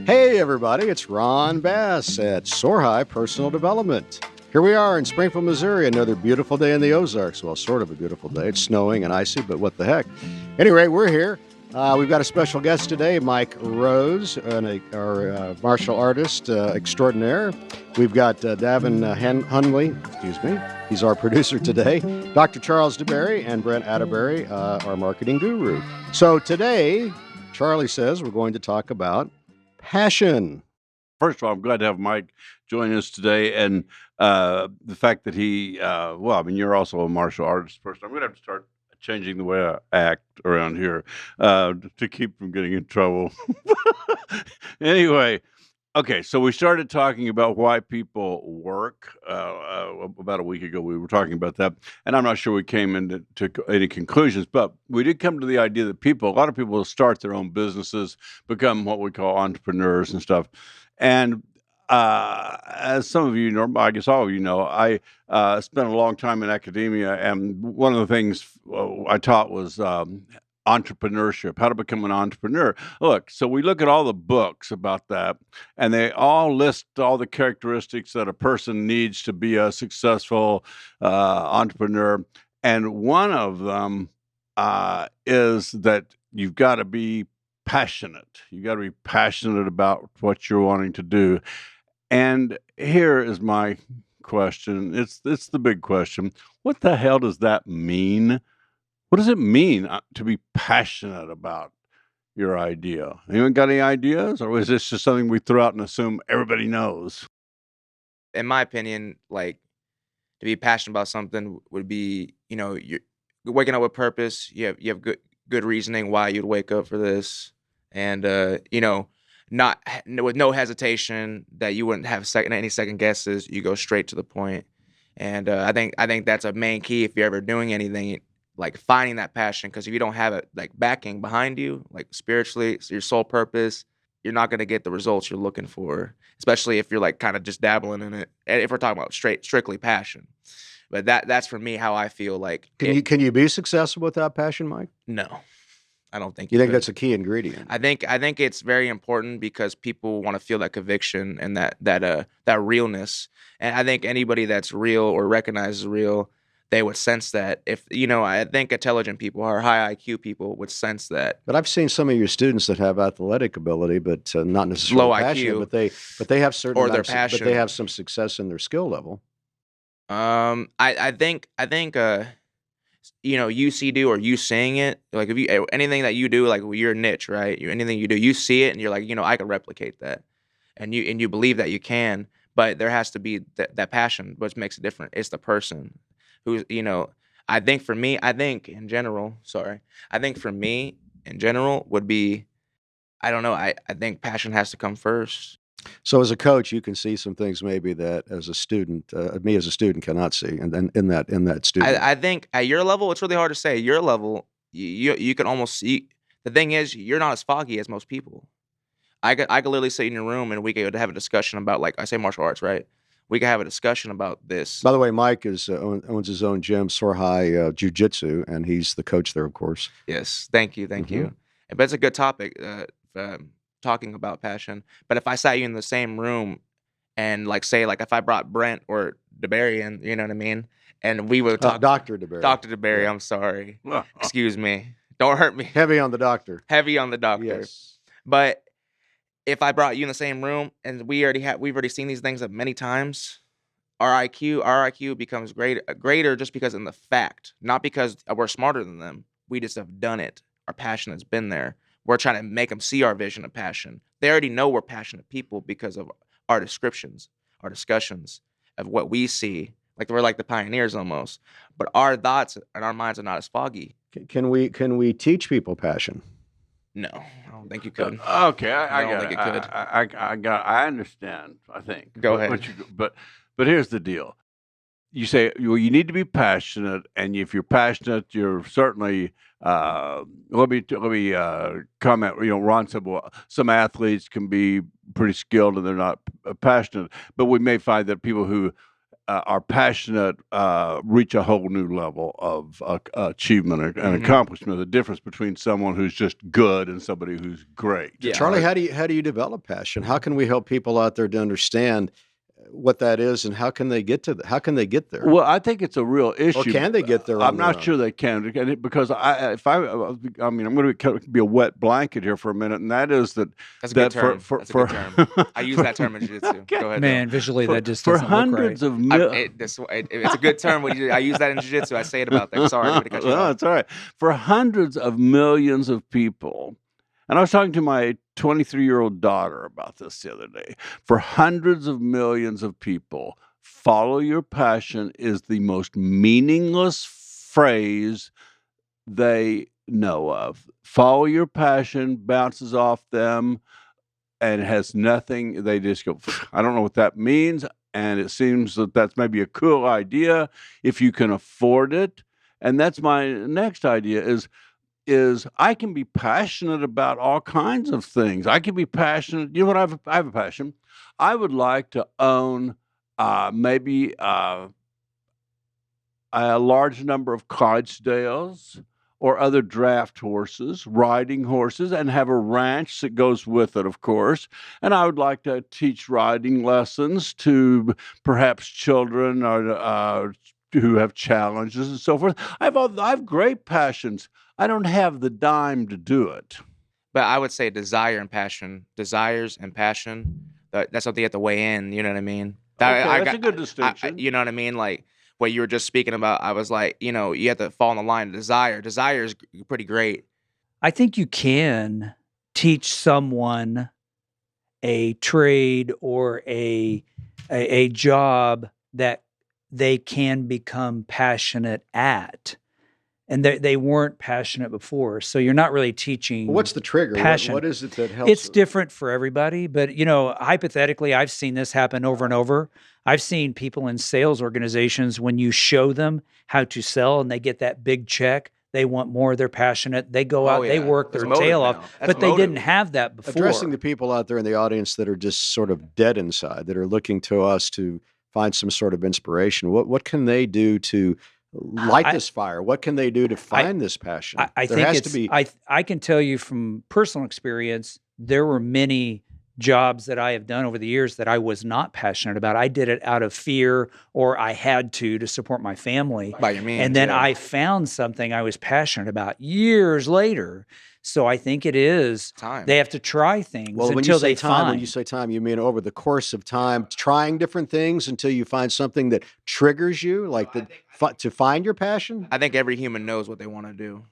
Hey everybody, it's Ron Bass at Soar Personal Development. Here we are in Springfield, Missouri, another beautiful day in the Ozarks. Well, sort of a beautiful day. It's snowing and icy, but what the heck. Anyway, we're here. We've got a special guest today, Mike Rose, our martial artist extraordinaire. We've got Davin Hunley, he's our producer today. Dr. Charles Deberry and Brent Atterberry, our marketing guru. So today, Charlie says we're going to talk about passion. First of all, I'm glad to have Mike join us today, and the fact that you're also a martial artist person. I'm going to have to start changing the way I act around here to keep from getting in trouble. Anyway, okay, so we started talking about why people work about a week ago. We were talking about that, and I'm not sure we came into any conclusions, but we did come to the idea that a lot of people will start their own businesses, become what we call entrepreneurs and stuff. And as some of you know, I guess all of you know, I spent a long time in academia, and one of the things I taught was entrepreneurship, how to become an entrepreneur. Look, so we look at all the books about that, and they all list all the characteristics that a person needs to be a successful entrepreneur. And one of them is that you've got to be passionate. You got to be passionate about what you're wanting to do. And here is my question. It's the big question. What the hell does that mean? What does it mean to be passionate about your idea? Anyone got any ideas? Or is this just something we throw out and assume everybody knows? In my opinion, like, to be passionate about something would be, you're waking up with purpose. You have good reasoning why you'd wake up for this, and not with no hesitation, that you wouldn't have any second guesses. You go straight to the point, and I think that's a main key if you're ever doing anything, like finding that passion. Because if you don't have it, like, backing behind you, like spiritually, your sole purpose, you're not going to get the results you're looking for, especially if you're like kind of just dabbling in it. And if we're talking about strictly passion, but that's for me how I feel like. Can you be successful without passion, Mike? No, I don't think you think could. That's a key ingredient. I think it's very important because people want to feel that conviction and that realness. And I think anybody that's real or recognizes real, they would sense that. I think intelligent people or high IQ people would sense that. But I've seen some of your students that have athletic ability, but not necessarily low passionate, IQ, but they have certain or their passion, but they have some success in their skill level. I think you see do or you saying it, like if you anything that you do, like your niche, right? Anything you do, you see it and you're like, I can replicate that, and you believe that you can, but there has to be that passion, which makes it different. It's the person who's, I think for me in general would be, I don't know, I think passion has to come first. So as a coach, you can see some things maybe that as a student, me as a student cannot see, and then in that student. I think at your level, it's really hard to say. At your level, you can almost see. The thing is, you're not as foggy as most people. I could literally sit in your room and we could have a discussion about, like I say, martial arts, right? We could have a discussion about this. By the way, Mike owns his own gym, Soar Jiu-Jitsu, and he's the coach there, of course. Yes, thank you. But it's a good topic, talking about passion. But if I sat you in the same room and, like, say, like if I brought Brent or Deberry in, you know what I mean, and we would talk. Dr. Deberry. Dr. Deberry, yeah. I'm sorry. Excuse me. Don't hurt me. Heavy on the doctor. Yes. But if I brought you in the same room and we've already seen these things many times, our IQ becomes greater just because in the fact, not because we're smarter than them. We just have done it. Our passion has been there. We're trying to make them see our vision of passion. They already know we're passionate people because of our descriptions, our discussions of what we see. Like, we're like the pioneers almost. But our thoughts and our minds are not as foggy. Can we teach people passion? No, I don't think you could. Okay, I don't think it could. I understand. I think. Go ahead. But here's the deal. You say, well, you need to be passionate, and if you're passionate, you're certainly. Let me comment. Ron said, well, some athletes can be pretty skilled and they're not passionate, but we may find that people who are passionate reach a whole new level of achievement and Mhm. accomplishment. The difference between someone who's just good and somebody who's great. Yeah. Charlie, how do you develop passion? How can we help people out there to understand what that is, and how can they get there? Well, I think it's a real Or issue. can they get there on I'm their not own? sure they can, because I'm going to be a wet blanket here for a minute, and that is that That's a good term. for That's a good term. I use that term in jiu-jitsu. Okay. Go ahead. Man, visually that just for doesn't look right. hundreds of It's a good term. I use that in jiu-jitsu. I say it about that. Sorry, I didn't mean to cut you No, off. it's all right. For hundreds of millions of people, and I was talking to my 23-year-old daughter about this the other day. For hundreds of millions of people, follow your passion is the most meaningless phrase they know of. Follow your passion bounces off them and has nothing. They just go, I don't know what that means. And it seems that that's maybe a cool idea if you can afford it. And that's my next idea is I can be passionate about all kinds of things. I can be passionate. You know what? I have a passion. I would like to own maybe a large number of Clydesdales or other draft horses, riding horses, and have a ranch that goes with it, of course. And I would like to teach riding lessons to perhaps children or who have challenges and so forth. I have great passions. I don't have the dime to do it. But I would say desires and passion. That's something you have to weigh in. You know what I mean? That's a good distinction. You know what I mean? Like what you were just speaking about. I was like, you have to fall in the line of desire. Desire is pretty great. I think you can teach someone a trade or a job that they can become passionate at. And they weren't passionate before. So you're not really teaching. What's the trigger? Passion. What is it that helps? It's different for everybody, but hypothetically, I've seen this happen over and over. I've seen people in sales organizations, when you show them how to sell and they get that big check, they want more, they're passionate, they go out, they work their tail off, but they didn't have that before. Addressing the people out there in the audience that are just sort of dead inside, that are looking to us to find some sort of inspiration. What can they do to light this fire? What can they do to find this passion? I can tell you from personal experience, there were many jobs that I have done over the years that I was not passionate about. I did it out of fear, or I had to support my family. By your means, and then yeah. I found something I was passionate about years later. So I think it is Time. they have to try things Well, until they time, find. when you say time, you mean over the course of time, trying different things until you find something that triggers you, like to find your passion? I think every human knows what they want to do.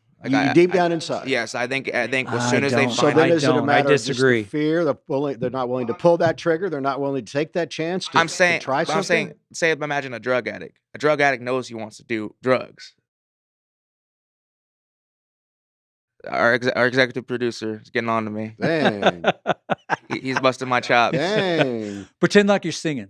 Deep down inside. Yes, I think as I soon as they don't. So find then it. is it a don't. I matter of just the disagree. fear? They're not willing to pull that trigger. They're not willing to take that chance to try something? Imagine a drug addict. A drug addict knows he wants to do drugs. Our executive producer is getting on to me. Dang. He's busting my chops. Dang. Pretend like you're singing.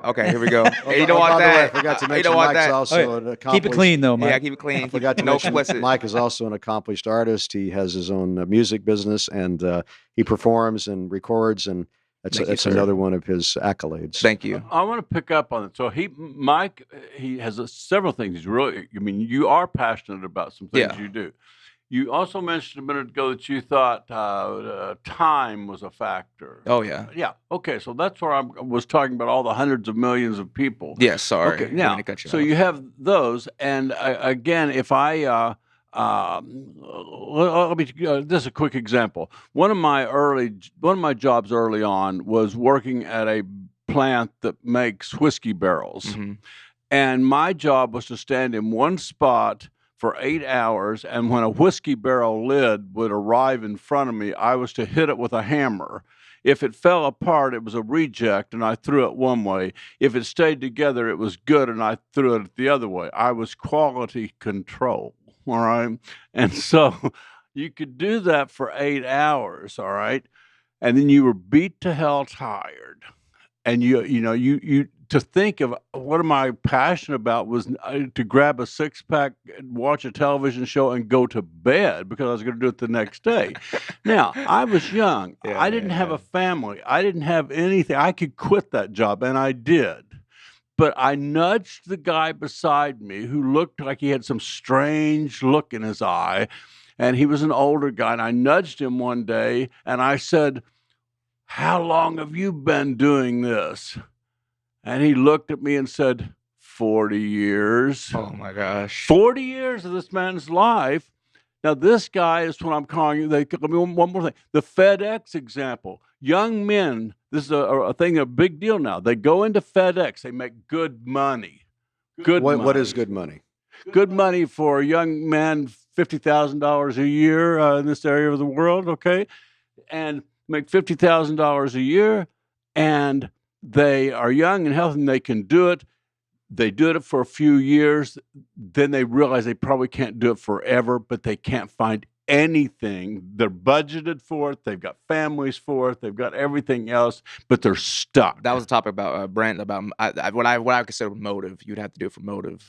Okay, here we go. Hey, you Oh, don't want by the way, I that. forgot to You mention don't want Mike's that. also an accomplished. Keep it clean, though, Mike. Yeah, keep it clean. I forgot to no mention explicit. Mike is also an accomplished artist. He has his own music business, and he performs and records, and Thank you, that's sir. another one of his accolades. Thank you. I want to pick up on it. So Mike, he has several things. He's really, you are passionate about some things Yeah. you do. You also mentioned a minute ago that you thought time was a factor. Oh yeah. Yeah. Okay. So that's where I was talking about all the hundreds of millions of people. Yes. Sorry. Okay. Didn't Now, mean to cut you so off. you have those, and again, if I let me this is a quick example. One of my jobs early on was working at a plant that makes whiskey barrels, Mhm. and my job was to stand in one spot for 8 hours, and when a whiskey barrel lid would arrive in front of me, I was to hit it with a hammer. If it fell apart, it was a reject, and I threw it one way. If it stayed together, it was good, and I threw it the other way. I was quality control, all right? And so you could do that for 8 hours, all right? And then you were beat to hell tired. And you to think of what am I passionate about was to grab a six-pack, watch a television show, and go to bed because I was going to do it the next day. Now, I was young. I didn't have a family. I didn't have anything. I could quit that job, and I did. But I nudged the guy beside me who looked like he had some strange look in his eye. And he was an older guy. And I nudged him one day and I said, "How long have you been doing this?" And he looked at me and said, 40 years. Oh my gosh. 40 years of this man's life. Now, this guy is what I'm calling you. Let me one more thing. The FedEx example. Young men, this is a thing, a big deal now. They go into FedEx. They make good money. Good money. What is good money? Good money for a young man, $50,000 a year in this area of the world, okay? And make $50,000 a year, and they are young and healthy, and they can do it. They do it for a few years. Then they realize they probably can't do it forever, but they can't find anything. They're budgeted for it. They've got families for it. They've got everything else, but they're stuck. That was a topic about Brent, about what I consider motive. You'd have to do it for motive.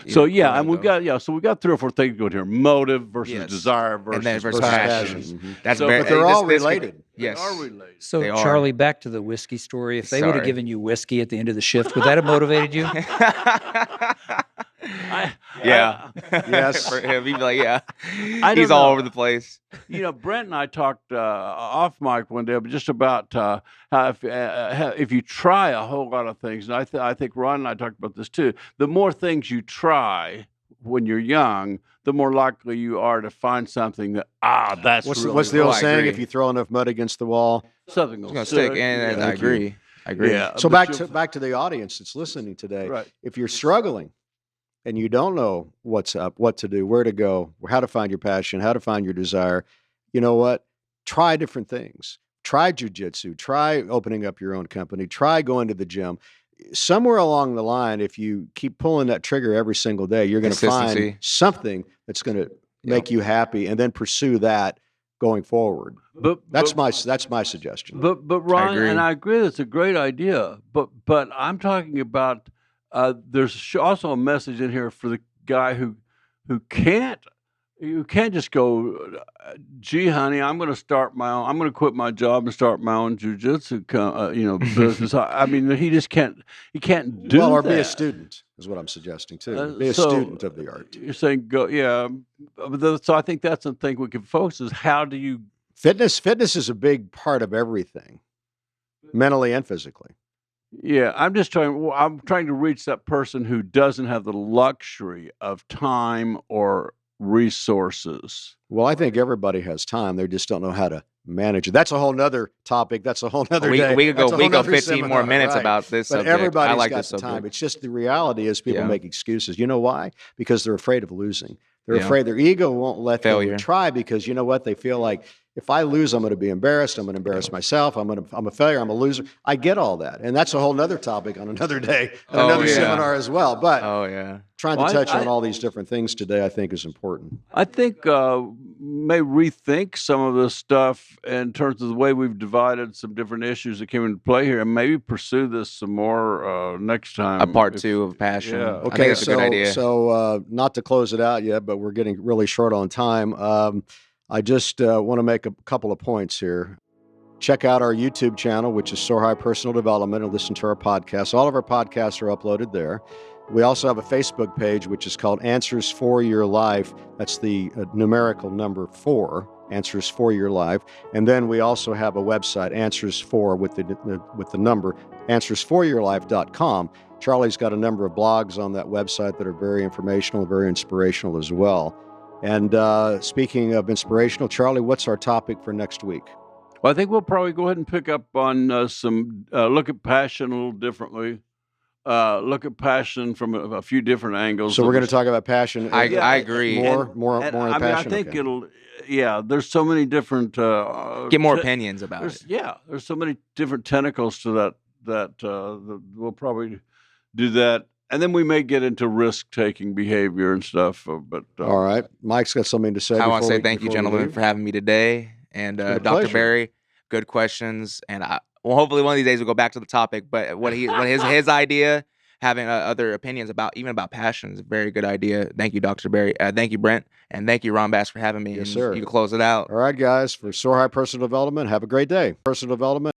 So yeah, and we've got so we've got 3 or 4 things going here: motive versus desire versus, and then versus passion. Mhm. That's So- very, But they're all related. Yes. They are related. So, They are. Charlie, back to the whiskey story. If they would have Sorry. given you whiskey at the end of the shift, would that have motivated you? Yeah. Yes. For him, he'd be like, yeah. don't He's all know. over the place. You know, Brent and I talked off mic one day, but just about how if you try a whole lot of things, and I think Ron and I talked about this too. The more things you try when you're young, the more likely you are to find something that that's What's really the old I saying? agree. If you throw enough mud against the wall. something It's will gonna stick. And I Thank you. agree. I agree. Yeah. So but back to the audience that's listening today. right. If you're struggling and you don't know what's up, what to do, where to go, how to find your passion, how to find your desire, you know what? Try different things. Try jujitsu. Try opening up your own company. Try going to the gym. Somewhere along the line, if you keep pulling that trigger every single day, you're going to find Consistency. something that's going to make you happy, and then pursue that going forward. But That's my suggestion. But Ron, agree. and I agree, that's a great idea. But I'm talking about there's also a message in here for the guy who can't just go, gee, honey, I'm going to quit my job and start my own jujitsu, business. I mean, he just can't. He can't do Or that. be a student is what I'm suggesting too. Be a so student of the art. You're saying go, yeah. So I think that's the thing we can focus is how do you. Fitness is a big part of everything, mentally and physically. Yeah, I'm trying to reach that person who doesn't have the luxury of time or resources. Well, I think everybody has time. They just don't know how to manage it. That's a whole nother topic. That's a whole nother day. We could That's a go whole nother 15 seminar, more minutes right. about this But subject. everybody's I like got this the time. subject. It's just the reality is people Yeah. make excuses. You know why? Because they're afraid of losing. They're Yeah. afraid their ego won't let Failure. them try because you know what? They feel like if I lose, I'm going to be embarrassed. I'm going to embarrass myself. I'm a failure. I'm a loser. I get all that. And that's a whole nother topic on another day, on Oh, another yeah. seminar as well. But Oh yeah. trying Well, to touch I- on all these different things today, I think is important. I think may rethink some of this stuff in terms of the way we've divided some different issues that came into play here, and maybe pursue this some more next time. A part if- 2 of passion. Yeah. I think Okay, that's a good idea. so not to close it out yet, but we're getting really short on time. I just want to make a couple of points here. Check out our YouTube channel, which is Soar High Personal Development, and listen to our podcasts. All of our podcasts are uploaded there. We also have a Facebook page, which is called Answers for Your Life. That's the numerical number 4, Answers for Your Life. And then we also have a website, Answers for, with the number, answersforyourlife.com. Charlie's got a number of blogs on that website that are very informational and very inspirational as well. And speaking of inspirational, Charlie, what's our topic for next week? Well, I think we'll probably go ahead and pick up on some look at passion a little differently. Look at passion from a few different angles. So we're going to talk about passion. I agree. More And, on I mean, I passion. think Okay. there's so many different Get more opinions about it. there's so many different tentacles to that we'll probably do that, and then we may get into risk-taking behavior and stuff. But All right. Mike's got something to say. I want to before say we- thank you, before we gentlemen, leave. for having me today. And been a Dr. pleasure. Berry, good questions. And hopefully one of these days we'll go back to the topic. But what his idea, having other opinions about passion is a very good idea. Thank you, Dr. Berry. Thank you, Brent. And thank you, Ron Bass, for having me. Yes, And sir. You can close it out. All right, guys, for Soar High Personal Development, have a great day. Personal development.